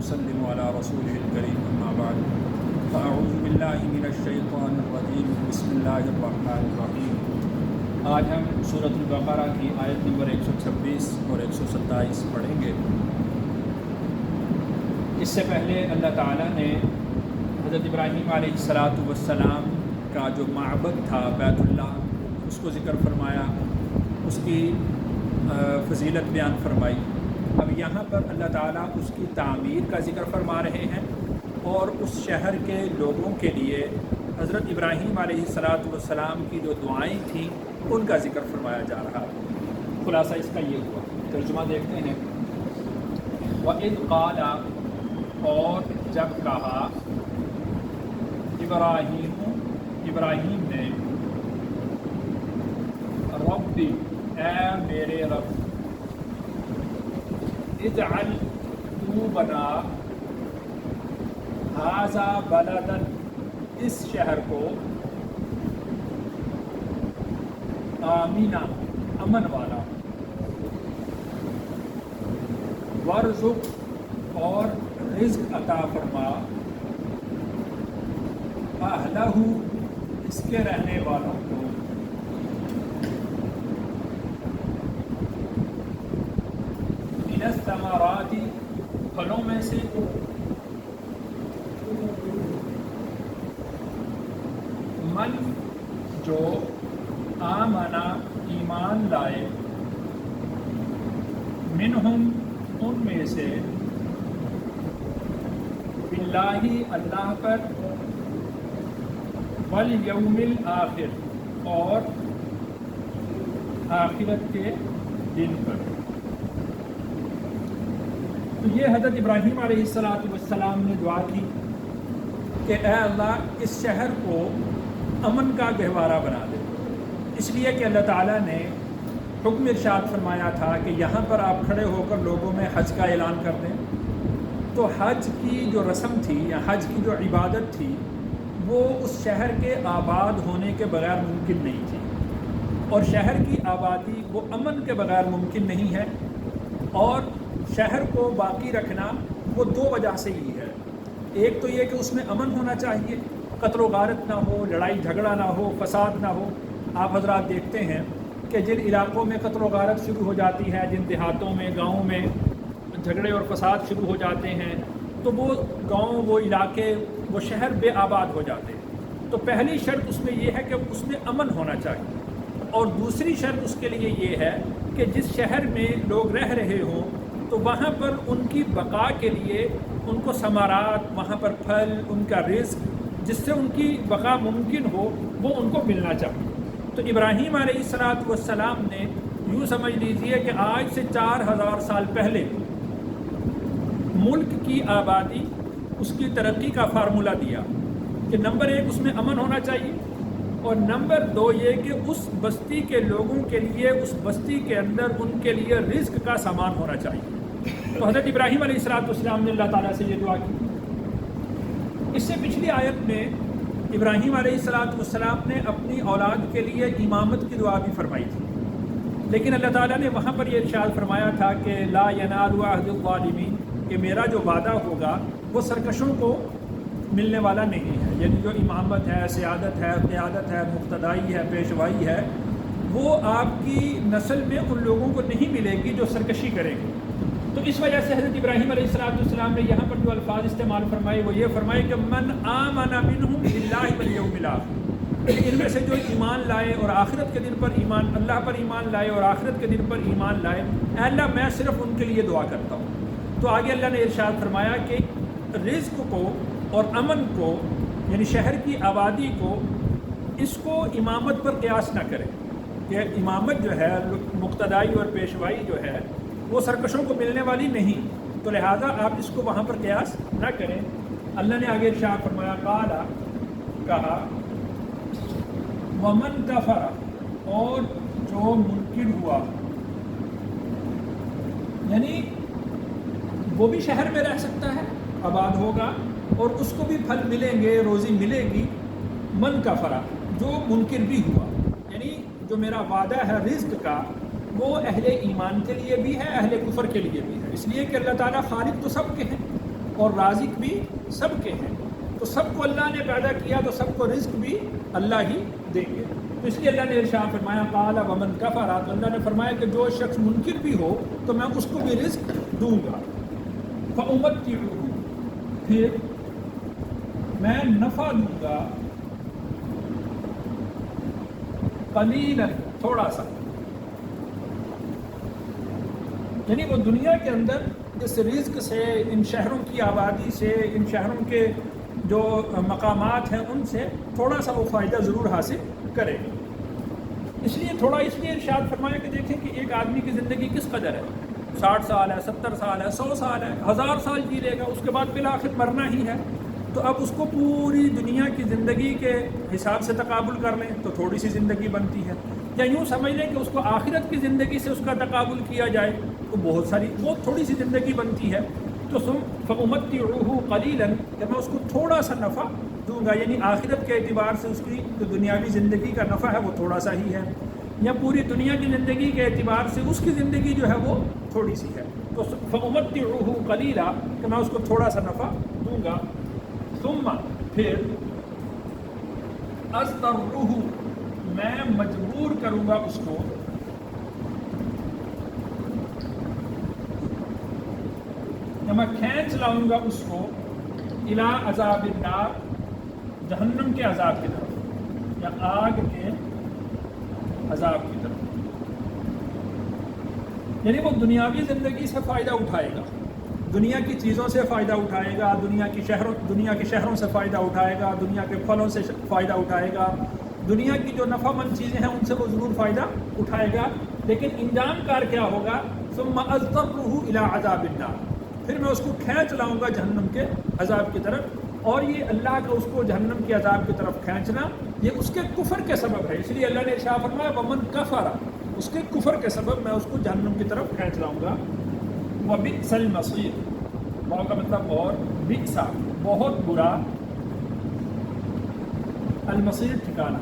ونسلم على رسوله الكريم أما بعد فأعوذ بالله من الشيطان الرجيم بسم الله الرحمن الرحيم۔ آج ہم سورۃ البقرہ کی آیت نمبر 126 اور 127 پڑھیں گے۔ اس سے پہلے اللہ تعالیٰ نے حضرت ابراہیم علیہ السلام کا جو معبد تھا بیت اللہ، اس کو ذکر فرمایا، اس کی فضیلت بیان فرمائی۔ اب یہاں پر اللہ تعالیٰ اس کی تعمیر کا ذکر فرما رہے ہیں اور اس شہر کے لوگوں کے لیے حضرت ابراہیم علیہ السلام کی جو دعائیں تھیں ان کا ذکر فرمایا جا رہا ہے۔ خلاصہ اس کا یہ ہوا، ترجمہ دیکھتے ہیں۔ وَإِذْ قَالَ، اور جب کہا، ابراہیم نے، ربی، اے میرے رب، اجعل، تو بنا، ھذا بلدن، اس شہر کو، آمینہ، امن والا، وارزق، اور رزق عطا فرما، اہلہ، اس کے رہنے والوں کو، من الثمرات، پھلوں میں سے، من، جو، آمنا، ایمان لائے، منہم، ان میں سے، باللہ، اللہ پر، والیوم الآخر، اور آخرت کے دن پر۔ تو یہ حضرت ابراہیم علیہ السلام نے دعا کی کہ اے اللہ اس شہر کو امن کا گہوارہ بنا دے، اس لیے کہ اللہ تعالیٰ نے حکم ارشاد فرمایا تھا کہ یہاں پر آپ کھڑے ہو کر لوگوں میں حج کا اعلان کر دیں۔ تو حج کی جو رسم تھی یا حج کی جو عبادت تھی وہ اس شہر کے آباد ہونے کے بغیر ممکن نہیں تھی، اور شہر کی آبادی وہ امن کے بغیر ممکن نہیں ہے، اور شہر کو باقی رکھنا وہ دو وجہ سے ہی ہے۔ ایک تو یہ کہ اس میں امن ہونا چاہیے، قتل و غارت نہ ہو، لڑائی جھگڑا نہ ہو، فساد نہ ہو۔ آپ حضرات دیکھتے ہیں کہ جن علاقوں میں قتل و غارت شروع ہو جاتی ہے، جن دیہاتوں میں، گاؤں میں جھگڑے اور فساد شروع ہو جاتے ہیں، تو وہ گاؤں، وہ علاقے، وہ شہر بے آباد ہو جاتے ہیں۔ تو پہلی شرط اس میں یہ ہے کہ اس میں امن ہونا چاہیے، اور دوسری شرط اس کے لیے یہ ہے کہ جس شہر میں لوگ رہ رہے ہوں تو وہاں پر ان کی بقا کے لیے ان کو ثمرات، وہاں پر پھل، ان کا رزق، جس سے ان کی بقا ممکن ہو، وہ ان کو ملنا چاہیے۔ تو ابراہیم علیہ السلام نے یوں سمجھ لیجئے کہ آج سے 4000 سال پہلے ملک کی آبادی، اس کی ترقی کا فارمولہ دیا کہ نمبر 1 اس میں امن ہونا چاہیے، اور نمبر 2 یہ کہ اس بستی کے لوگوں کے لیے، اس بستی کے اندر ان کے لیے رزق کا سامان ہونا چاہیے۔ تو حضرت ابراہیم علیہ السلام نے اللہ تعالیٰ سے یہ دعا کی۔ اس سے پچھلی آیت میں ابراہیم علیہ السلام نے اپنی اولاد کے لیے امامت کی دعا بھی فرمائی تھی، لیکن اللہ تعالیٰ نے وہاں پر یہ ارشاد فرمایا تھا کہ لا ینال عہد الظالمین، کہ میرا جو وعدہ ہوگا وہ سرکشوں کو ملنے والا نہیں ہے۔ یعنی جو امامت ہے، سیادت ہے، قیادت ہے، مقتدائی ہے، پیشوائی ہے، وہ آپ کی نسل میں ان لوگوں کو نہیں ملے گی جو سرکشی کریں گے۔ تو اس وجہ سے حضرت ابراہیم علیہ السلام نے یہاں پر جو الفاظ استعمال فرمائے وہ یہ فرمائے کہ من آمن منہم باللہ والیوم الآخر، ان میں سے جو ایمان لائے اور آخرت کے دن پر ایمان، اللہ پر ایمان لائے اور آخرت کے دن پر ایمان لائے، اے اللہ میں صرف ان کے لیے دعا کرتا ہوں۔ تو آگے اللہ نے ارشاد فرمایا کہ رزق کو اور امن کو، یعنی شہر کی آبادی کو، اس کو امامت پر قیاس نہ کریں، کہ امامت جو ہے، مقتدائی اور پیشوائی جو ہے، وہ سرکشوں کو ملنے والی نہیں، تو لہٰذا آپ اس کو وہاں پر قیاس نہ کریں۔ اللہ نے آگے ارشاد فرمایا، قالا، کہا، ومن کفر، اور جو منکر ہوا، یعنی وہ بھی شہر میں رہ سکتا ہے، آباد ہوگا، اور اس کو بھی پھل ملیں گے، روزی ملے گی۔ من کفر، جو منکر بھی ہوا، یعنی جو میرا وعدہ ہے رزق کا، وہ اہل ایمان کے لیے بھی ہے، اہل کفر کے لیے بھی ہے، اس لیے کہ اللہ تعالیٰ خالق تو سب کے ہیں، اور رازق بھی سب کے ہیں، تو سب کو اللہ نے پیدا کیا تو سب کو رزق بھی اللہ ہی دیں گے۔ تو اس لیے اللہ نے ارشاد فرمایا قال ومن کفر، تو اللہ نے فرمایا کہ جو شخص منکر بھی ہو تو میں اس کو بھی رزق دوں گا، فأمتعه، پھر میں نفع دوں گا، قلیلا، تھوڑا سا، یعنی وہ دنیا کے اندر اس رزق سے، ان شہروں کی آبادی سے، ان شہروں کے جو مقامات ہیں ان سے تھوڑا سا وہ فائدہ ضرور حاصل کرے۔ اس لیے ارشاد فرمایا کہ دیکھیں کہ ایک آدمی کی زندگی کس قدر ہے، 60 سال ہے، 70 سال ہے، 100 سال ہے، 1000 سال جی لے گا، اس کے بعد بالآخر مرنا ہی ہے۔ تو اب اس کو پوری دنیا کی زندگی کے حساب سے تقابل کر لیں تو تھوڑی سی زندگی بنتی ہے، یا یوں سمجھ لیں کہ اس کو آخرت کی زندگی سے اس کا تقابل کیا جائے تو بہت تھوڑی سی زندگی بنتی ہے۔ تو فأمتعه قلیلا، کہ میں اس کو تھوڑا سا نفع دوں گا، یعنی آخرت کے اعتبار سے اس کی جو دنیاوی زندگی کا نفع ہے وہ تھوڑا سا ہی ہے، یا پوری دنیا کی زندگی کے اعتبار سے اس کی زندگی جو ہے وہ تھوڑی سی ہے۔ تو فأمتعه قلیلا، کہ میں اس کو تھوڑا سا نفع دوں گا، ثم، پھر، اضطرہ، میں مجبور کروں گا اس کو، یا میں کھینچ لاؤں گا اس کو، الی عذاب النار، جہنم کے عذاب کی طرف، یا آگ کے عذاب کی طرف، یعنی وہ دنیاوی زندگی سے فائدہ اٹھائے گا، دنیا کی چیزوں سے فائدہ اٹھائے گا، دنیا کے شہروں سے فائدہ اٹھائے گا، دنیا کے پھلوں سے فائدہ اٹھائے گا، دنیا کی جو نفع مند چیزیں ہیں ان سے وہ ضرور فائدہ اٹھائے گا، لیکن انجام کار کیا ہوگا؟ ثم اضطرہ الی عذاب النار، پھر میں اس کو کھینچ لاؤں گا جہنم کے عذاب کی طرف۔ اور یہ اللہ کا اس کو جہنم کے عذاب کی طرف کھینچنا یہ اس کے کفر کے سبب ہے، اس لیے اللہ نے ارشاد فرمایا ومن کفر، اس کے کفر کے سبب میں اس کو جہنم کی طرف کھینچ لاؤں گا۔ وبئس المصیر، واو کا مطلب اور، بئس بہت برا، المصیر ٹھکانہ۔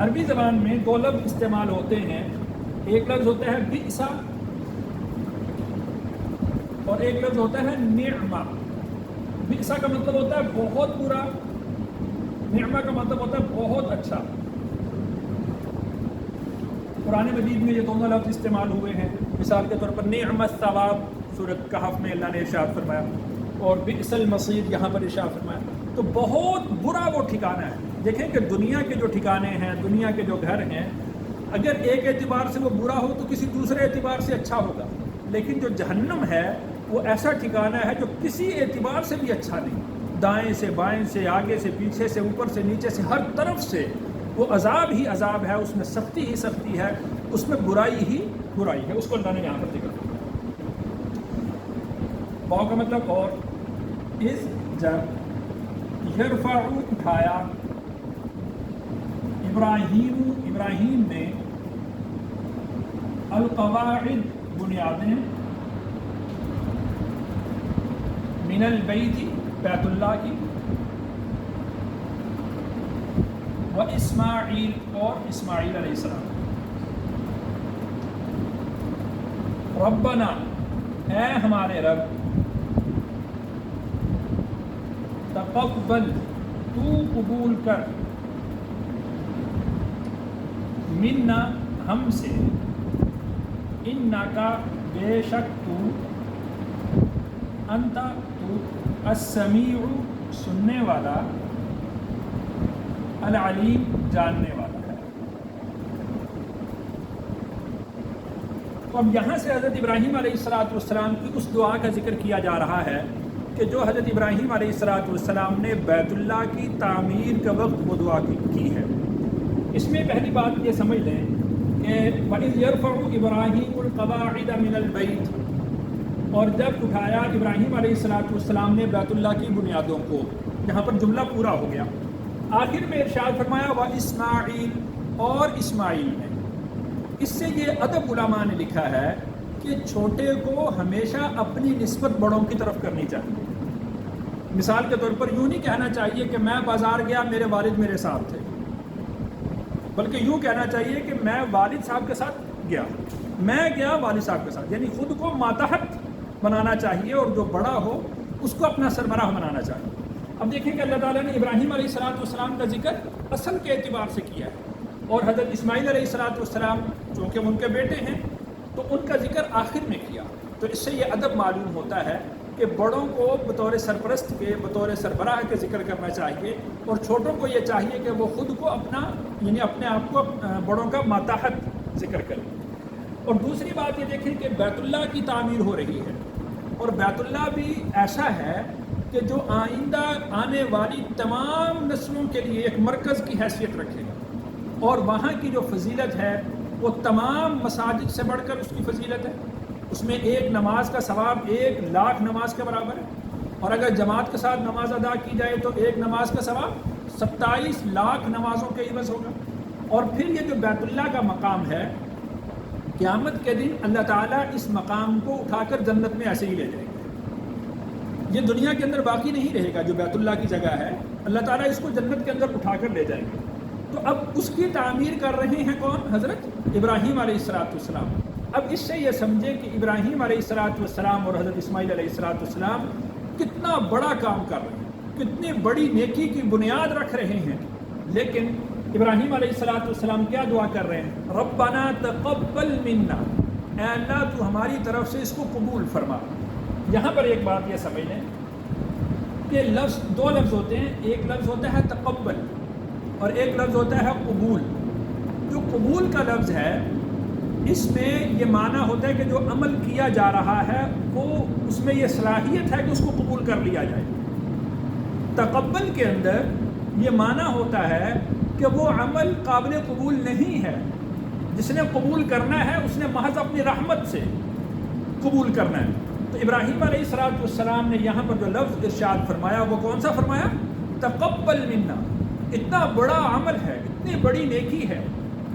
عربی زبان میں دو لفظ استعمال ہوتے ہیں، ایک لفظ ہوتا ہے بئس اور ایک لفظ ہوتا ہے نعمہ۔ بئس کا مطلب ہوتا ہے بہت برا، نعمہ کا مطلب ہوتا ہے بہت اچھا۔ قرآن مجید میں یہ دونوں لفظ استعمال ہوئے ہیں، مثال کے طور پر نعم الثواب سورۃ کہف میں اللہ نے ارشاد فرمایا، اور بئس المصیر یہاں پر ارشاد فرمایا۔ تو بہت برا وہ ٹھکانہ ہے۔ دیکھیں کہ دنیا کے جو ٹھکانے ہیں، دنیا کے جو گھر ہیں، اگر ایک اعتبار سے وہ برا ہو تو کسی دوسرے اعتبار سے اچھا ہوگا، لیکن جو جہنم ہے وہ ایسا ٹھکانہ ہے جو کسی اعتبار سے بھی اچھا نہیں، دائیں سے بائیں سے، آگے سے پیچھے سے، اوپر سے نیچے سے، ہر طرف سے وہ عذاب ہی عذاب ہے، اس میں سختی ہی سختی ہے، اس میں برائی ہی برائی ہے۔ اس کو اللہ نے یہاں پر ذکر کیا۔ واو کا مطلب اور، اس جب یرفع اٹھایا، ابراہیم نے، القواعد بنیادیں، من البیت بیت اللہ کی، و اسماعیل اور اسماعیل علیہ السلام، ربنا اے ہمارے رب، تقبل تو قبول کر، منا ہم سے، انکا بے شک تو، انتا تو، السمیع سننے والا، العلیم جاننے والا ہے۔ تو اب یہاں سے حضرت ابراہیم علیہ السلام کی اس دعا کا ذکر کیا جا رہا ہے کہ جو حضرت ابراہیم علیہ السلام نے بیت اللہ کی تعمیر کے وقت وہ دعا کی ہے۔ اس میں پہلی بات یہ سمجھ لیں کہ وَإِذْ يَرْفَعُ إِبْرَاهِيمُ الْقَوَاعِدَ مِنَ الْبَيْتِ، اور جب اٹھایا ابراہیم علیہ السلام نے بیت اللہ کی بنیادوں کو، یہاں پر جملہ پورا ہو گیا۔ آخر میں ارشاد فرمایا وَإِسْمَاعِيل، اور اسماعیل نے۔ اس سے یہ ادب علماء نے لکھا ہے کہ چھوٹے کو ہمیشہ اپنی نسبت بڑوں کی طرف کرنی چاہیے۔ مثال کے طور پر یوں نہیں کہنا چاہیے کہ میں بازار گیا میرے والد میرے ساتھ تھے، بلکہ یوں کہنا چاہیے کہ میں والد صاحب کے ساتھ گیا، میں گیا والد صاحب کے ساتھ، یعنی خود کو ماتحت بنانا چاہیے اور جو بڑا ہو اس کو اپنا سربراہ بنانا چاہیے۔ اب دیکھیں کہ اللہ تعالیٰ نے ابراہیم علیہ السلام کا ذکر اصل کے اعتبار سے کیا ہے، اور حضرت اسماعیل علیہ السلام چونکہ ان کے بیٹے ہیں تو ان کا ذکر آخر میں کیا۔ تو اس سے یہ ادب معلوم ہوتا ہے کہ بڑوں کو بطور سرپرست کے، بطور سربراہ کے ذکر کرنا چاہیے، اور چھوٹوں کو یہ چاہیے کہ وہ خود کو اپنے آپ کو بڑوں کا ماتحت ذکر کریں۔ اور دوسری بات یہ دیکھیں کہ بیت اللہ کی تعمیر ہو رہی ہے، اور بیت اللہ بھی ایسا ہے کہ جو آئندہ آنے والی تمام نسلوں کے لیے ایک مرکز کی حیثیت رکھے گا، اور وہاں کی جو فضیلت ہے وہ تمام مساجد سے بڑھ کر اس کی فضیلت ہے۔ اس میں ایک نماز کا ثواب 1,00,000 نماز کے برابر ہے، اور اگر جماعت کے ساتھ نماز ادا کی جائے تو ایک نماز کا ثواب 27 لاکھ نمازوں کے عوض ہوگا۔ اور پھر یہ جو بیت اللہ کا مقام ہے، قیامت کے دن اللہ تعالیٰ اس مقام کو اٹھا کر جنت میں ایسے ہی لے جائے گا، یہ دنیا کے اندر باقی نہیں رہے گا۔ جو بیت اللہ کی جگہ ہے اللہ تعالیٰ اس کو جنت کے اندر اٹھا کر لے جائیں گے۔ تو اب اس کی تعمیر کر رہے ہیں کون؟ حضرت ابراہیم علیہ السلام۔ اب اس سے یہ سمجھے کہ ابراہیم علیہ السلام اور حضرت اسماعیل علیہ السلام کتنا بڑا کام کر رہے ہیں، کتنی بڑی نیکی کی بنیاد رکھ رہے ہیں۔ لیکن ابراہیم علیہ السلام کیا دعا کر رہے ہیں؟ ربنا تقبل منا، اے اللہ تو ہماری طرف سے اس کو قبول فرما۔ یہاں پر ایک بات یہ سمجھ لیں کہ دو لفظ ہوتے ہیں، ایک لفظ ہوتا ہے تقبل اور ایک لفظ ہوتا ہے قبول۔ جو قبول کا لفظ ہے اس میں یہ معنی ہوتا ہے کہ جو عمل کیا جا رہا ہے وہ اس میں یہ صلاحیت ہے کہ اس کو قبول کر لیا جائے۔ تقبل کے اندر یہ معنی ہوتا ہے کہ وہ عمل قابل قبول نہیں ہے، جس نے قبول کرنا ہے اس نے محض اپنی رحمت سے قبول کرنا ہے۔ تو ابراہیم علیہ السلام نے یہاں پر جو لفظ ارشاد فرمایا وہ کون سا فرمایا؟ تقبل منا۔ اتنا بڑا عمل ہے، اتنی بڑی نیکی ہے،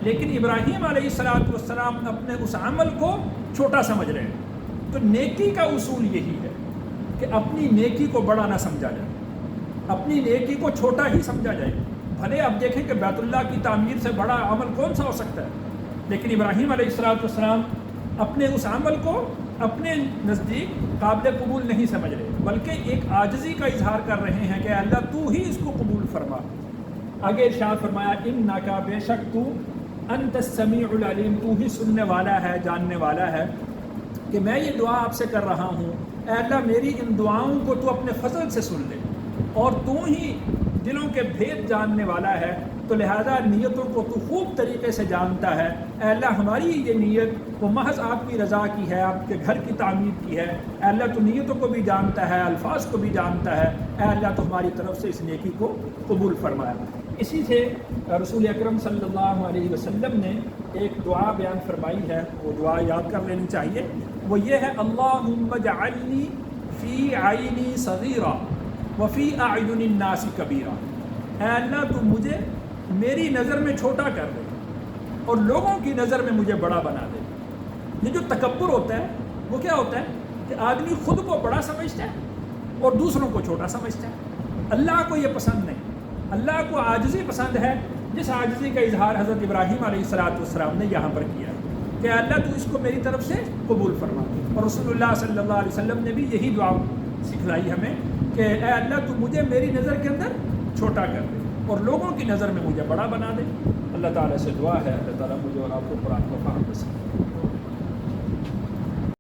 لیکن ابراہیم علیہ السلام اپنے اس عمل کو چھوٹا سمجھ رہے ہیں۔ تو نیکی کا اصول یہی ہے کہ اپنی نیکی کو بڑا نہ سمجھا جائے، اپنی نیکی کو چھوٹا ہی سمجھا جائے۔ بھلے آپ دیکھیں کہ بیت اللہ کی تعمیر سے بڑا عمل کون سا ہو سکتا ہے، لیکن ابراہیم علیہ السلام اپنے اس عمل کو اپنے نزدیک قابل قبول نہیں سمجھ رہے، بلکہ ایک عاجزی کا اظہار کر رہے ہیں کہ اللہ تو ہی اس کو قبول فرما۔ آگے ارشاد فرمایا انکا، بے شک تو، انت السمیع العلیم، تو ہی سننے والا ہے، جاننے والا ہے، کہ میں یہ دعا آپ سے کر رہا ہوں، اے اللہ میری ان دعاؤں کو تو اپنے فضل سے سن لے، اور تو ہی دلوں کے بھید جاننے والا ہے، تو لہذا نیتوں کو تو خوب طریقے سے جانتا ہے۔ اے اللہ ہماری یہ نیت وہ محض آپ کی رضا کی ہے، آپ کے گھر کی تعمیر کی ہے۔ اے اللہ تو نیتوں کو بھی جانتا ہے، الفاظ کو بھی جانتا ہے۔ اے اللہ تو ہماری طرف سے اس نیکی کو قبول فرمایا۔ اسی سے رسول اکرم صلی اللہ علیہ وسلم نے ایک دعا بیان فرمائی ہے، وہ دعا یاد کر لینی چاہیے۔ وہ یہ ہے اللہم اجعلنی فی عینی صغیرا وفی اعین الناس کبیرا۔ اے اللہ تو مجھے میری نظر میں چھوٹا کر دے اور لوگوں کی نظر میں مجھے بڑا بنا دے۔ یہ جو تکبر ہوتا ہے وہ کیا ہوتا ہے کہ آدمی خود کو بڑا سمجھتا ہے اور دوسروں کو چھوٹا سمجھتا ہے۔ اللہ کو یہ پسند نہیں، اللہ کو عاجزی پسند ہے، جس عاجزی کا اظہار حضرت ابراہیم علیہ السلام نے یہاں پر کیا ہے کہ اللہ تو اس کو میری طرف سے قبول فرما۔ اور رسول اللہ صلی اللہ علیہ وسلم نے بھی یہی دعا سکھلائی ہمیں کہ اے اللہ تو مجھے میری نظر کے اندر چھوٹا کر دے اور لوگوں کی نظر میں مجھے بڑا بنا دے۔ اللہ تعالیٰ سے دعا ہے اللہ تعالیٰ مجھے اور آپ کو قرآن کو فہم نصیب کرے۔